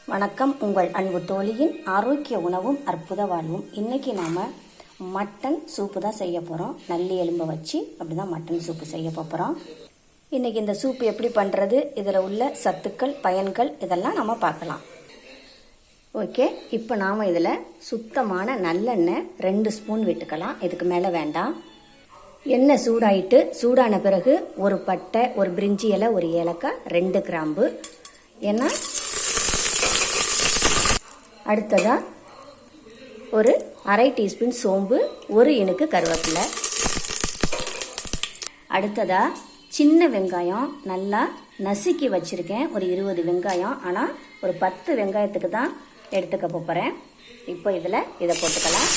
வணக்கம். உங்கள் அன்பு தோழியின் ஆரோக்கிய உணவும் அற்புத வாழ்வும். இன்றைக்கி நாம் மட்டன் சூப்பு தான் செய்ய போகிறோம். நல்லி எலும்பை வச்சு அப்படி தான் மட்டன் சூப்பு செய்ய போகிறோம். இன்றைக்கி இந்த சூப்பு எப்படி பண்ணுறது, இதில் உள்ள சத்துக்கள், பயன்கள் இதெல்லாம் நம்ம பார்க்கலாம். ஓகே, இப்போ நாம் இதில் சுத்தமான நல்லெண்ணெய் 2 ஸ்பூன் விட்டுக்கலாம். இதுக்கு மேலே வேண்டாம். எண்ணெய் சூடாயிட்டு, சூடான பிறகு ஒரு பட்டை, ஒரு பிரிஞ்சி இலை, ஒரு ஏலக்காய், 2 கிராம்பு. ஏன்னா அடுத்ததா ஒரு அரை டீஸ்பூன் சோம்பு, ஒரு இனுக்கு கருவேப்பிலை. அடுத்ததா சின்ன வெங்காயம் நல்லா நசுக்கி வச்சிருக்கேன், ஒரு 20 வெங்காயம். ஆனால் ஒரு 10 வெங்காயத்துக்கு தான் எடுத்துக்க போகிறேன். இப்போ இதை போட்டுக்கலாம்.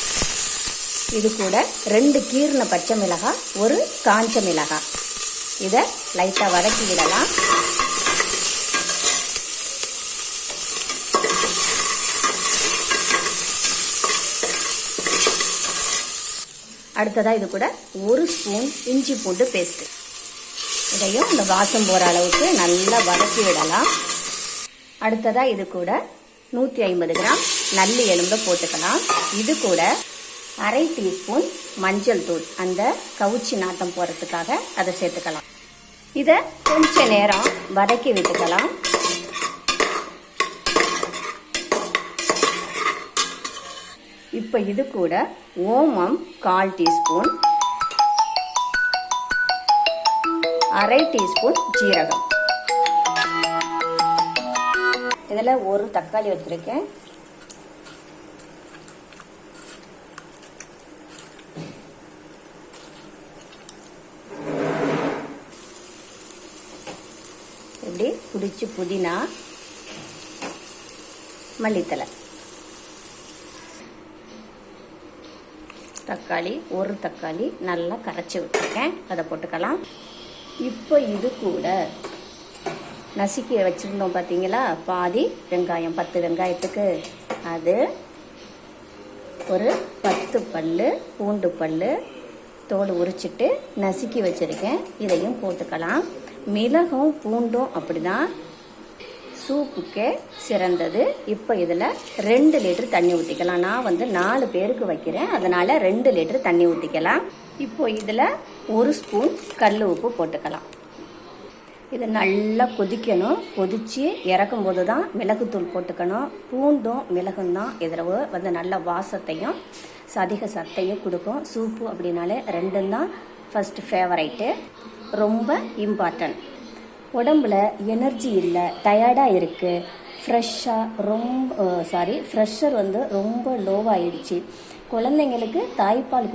இது கூட 2 கீறின பச்சை மிளகாய், ஒரு காஞ்ச மிளகாய். இதை லைட்டாக வதக்கி விடலாம். அடுத்ததாக இது கூட 1 ஸ்பூன் இஞ்சி பூண்டு பேஸ்ட்டு. இதையும் இந்த வாசம் போகிற அளவுக்கு நல்லா வதக்கி விடலாம். அடுத்ததாக இது கூட 150 கிராம் நல்லி எலும்பை போட்டுக்கலாம். இது கூட அரை டீஸ்பூன் மஞ்சள் தூள், அந்த கவுச்சி நாட்டம் போகிறதுக்காக அதை சேர்த்துக்கலாம். இதை கொஞ்ச நேரம் வதக்கி விட்டுக்கலாம். இப்போ இது கூட ஓமம் 1/4 டீஸ்பூன், அரை டீஸ்பூன் ஜீரகம். இதில் ஒரு தக்காளி வச்சிருக்கேன். இப்படி பிடிச்சி புதினா, மல்லித்தலை, தக்காளி, ஒரு தக்காளி நல்லா கரைச்சி விட்டுருக்கேன், அதை போட்டுக்கலாம். இப்போ இது கூட நசுக்கி வச்சுருந்தோம் பார்த்தீங்களா, பாதி வெங்காயம், 10 வெங்காயத்துக்கு, அது ஒரு 10 பல்லு பூண்டு பல்லு தோல் உரிச்சிட்டு நசுக்கி வச்சுருக்கேன், இதையும் போட்டுக்கலாம். மிளகும் பூண்டும் அப்படிதான் சூப்புக்கே சிறந்தது. இப்போ இதில் 2 லிட்டர் தண்ணி ஊற்றிக்கலாம். நான் 4 பேருக்கு வைக்கிறேன், அதனால் 2 லிட்டர் தண்ணி ஊற்றிக்கலாம். இப்போ இதில் 1 ஸ்பூன் கல் உப்பு போட்டுக்கலாம். இது நல்லா கொதிக்கணும். கொதித்து இறக்கும் போது தான் மிளகுத்தூள் போட்டுக்கணும். பூண்டும் மிளகும் தான் இதில் நல்ல வாசத்தையும் அதிக சத்தையும் கொடுக்கும். சூப்பு அப்படின்னாலே 2 தான் ஃபஸ்ட்டு ஃபேவரைட்டு, ரொம்ப இம்பார்ட்டன்ட். உடம்புல எனர்ஜி இல்லை, டயர்டாக இருக்குது, ப்ரெஷர் ரொம்ப லோவாகிடுச்சு. குழந்தைங்களுக்கு தாய்ப்பால்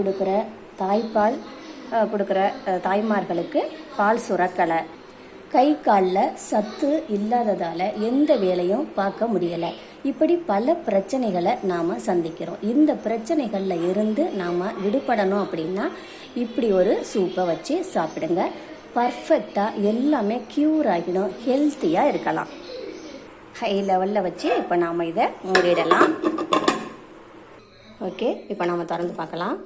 கொடுக்குற தாய்மார்களுக்கு பால் சுரக்கலை, கை காலில் சத்து இல்லாததால் எந்த வேலையும் பார்க்க முடியலை. இப்படி பல பிரச்சனைகளை நாம் சந்திக்கிறோம். இந்த பிரச்சனைகளில் இருந்து நாம் விடுபடணும் அப்படின்னா இப்படி ஒரு சூப்பை வச்சு சாப்பிடுங்க. பர்ஃபெக்டாக எல்லாமே க்யூர் ஆகிடும், ஹெல்த்தியாக இருக்கலாம். ஹை லெவலில் வச்சு இப்போ நாம் இதை மூடிடலாம். ஓகே, இப்போ நாம் திறந்து பார்க்கலாம்.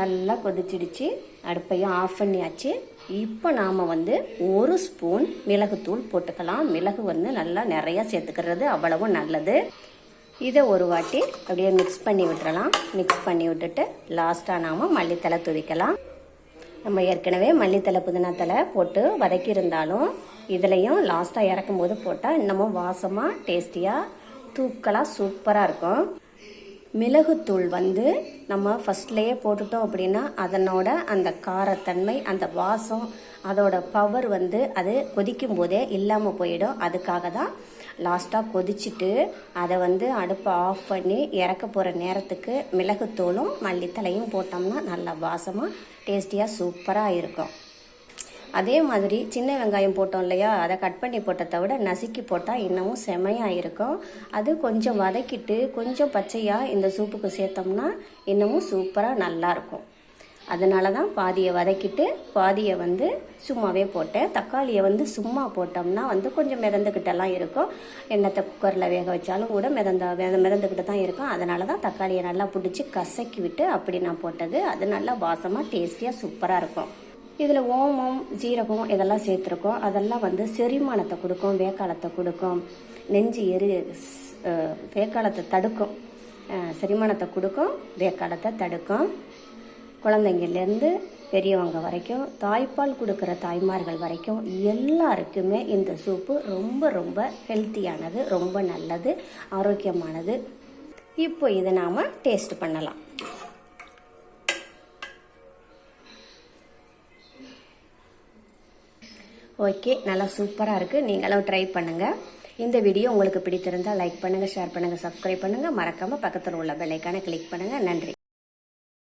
நல்லா கொதிச்சிடுச்சு, அடுப்பையும் ஆஃப் பண்ணியாச்சு. இப்போ நாம் 1 ஸ்பூன் மிளகுத்தூள் போட்டுக்கலாம். மிளகு நல்லா நிறையா சேர்த்துக்கிறது அவ்வளவு நல்லது. இதை ஒரு வாட்டி அப்படியே மிக்ஸ் பண்ணி விட்டுறலாம். மிக்ஸ் பண்ணி விட்டுட்டு லாஸ்ட்டாக நாம் மல்லித்தலை துதிக்கலாம். நம்ம ஏற்கனவே மல்லித்தலை புதினாத்தலை போட்டு வதக்கியிருந்தாலும் இதுலேயும் லாஸ்ட்டாக இறக்கும் போது போட்டால் இன்னமும் வாசமாக டேஸ்டியாக தூக்கலாக சூப்பராக இருக்கும். மிளகுத்தூள் நம்ம ஃபஸ்ட்லேயே போட்டுட்டோம் அப்படின்னா அதனோட அந்த காரத்தன்மை, அந்த வாசம், அதோட பவர் அது கொதிக்கும் போதே இல்லாமல் போயிடும். அதுக்காக தான் லாஸ்ட்டாக கொதிச்சுட்டு அதை அடுப்பை ஆஃப் பண்ணி இறக்க போகிற நேரத்துக்கு மிளகுத்தூளும் மல்லித்தலையும் போட்டோம்னா நல்லா வாசமாக டேஸ்டியாக சூப்பராக இருக்கும். அதே மாதிரி சின்ன வெங்காயம் போட்டோம் இல்லையா, அதை கட் பண்ணி போட்டதை விட நசுக்கி போட்டால் இன்னமும் செமையாக இருக்கும். அது கொஞ்சம் வதக்கிட்டு கொஞ்சம் பச்சையாக இந்த சூப்புக்கு சேர்த்தோம்னா இன்னமும் சூப்பராக நல்லாயிருக்கும். அதனால தான் பாதியை வதக்கிட்டு பாதியை சும்மாவே போட்டேன். தக்காளியை சும்மா போட்டோம்னா கொஞ்சம் மிதந்துக்கிட்டெல்லாம் இருக்கும். எண்ணெத்தை குக்கரில் வேக வச்சாலும் கூட மிதந்துக்கிட்டு தான் இருக்கும். அதனால தான் தக்காளியை நல்லா பிடிச்சி கசக்கி விட்டு அப்படி நான் போட்டது. அது நல்லா வாசமாக டேஸ்டியாக சூப்பராக இருக்கும். இதில் ஓமம் ஜீரகம் இதெல்லாம் சேர்த்துருக்கோம். அதெல்லாம் வந்து செரிமானத்தை கொடுக்கும், வேக்காலத்தை கொடுக்கும், நெஞ்சு வேக்காலத்தை தடுக்கும், செரிமானத்தை கொடுக்கும், வேக்காலத்தை தடுக்கும். குழந்தைங்கள்லேருந்து பெரியவங்க வரைக்கும், தாய்ப்பால் கொடுக்குற தாய்மார்கள் வரைக்கும் எல்லாருக்குமே இந்த சூப்பு ரொம்ப ரொம்ப ஹெல்த்தியானது, ரொம்ப நல்லது, ஆரோக்கியமானது. இப்போ இதை நாம் டேஸ்ட் பண்ணலாம். ஓகே, நல்லா சூப்பராக இருக்குது. நீங்களும் ட்ரை பண்ணுங்கள். இந்த வீடியோ உங்களுக்கு பிடித்திருந்தால் லைக் பண்ணுங்கள், ஷேர் பண்ணுங்கள், சப்ஸ்கிரைப் பண்ணுங்கள். மறக்காமல் பக்கத்தில் உள்ள பெல் ஐக்கானை கிளிக் பண்ணுங்கள். நன்றி.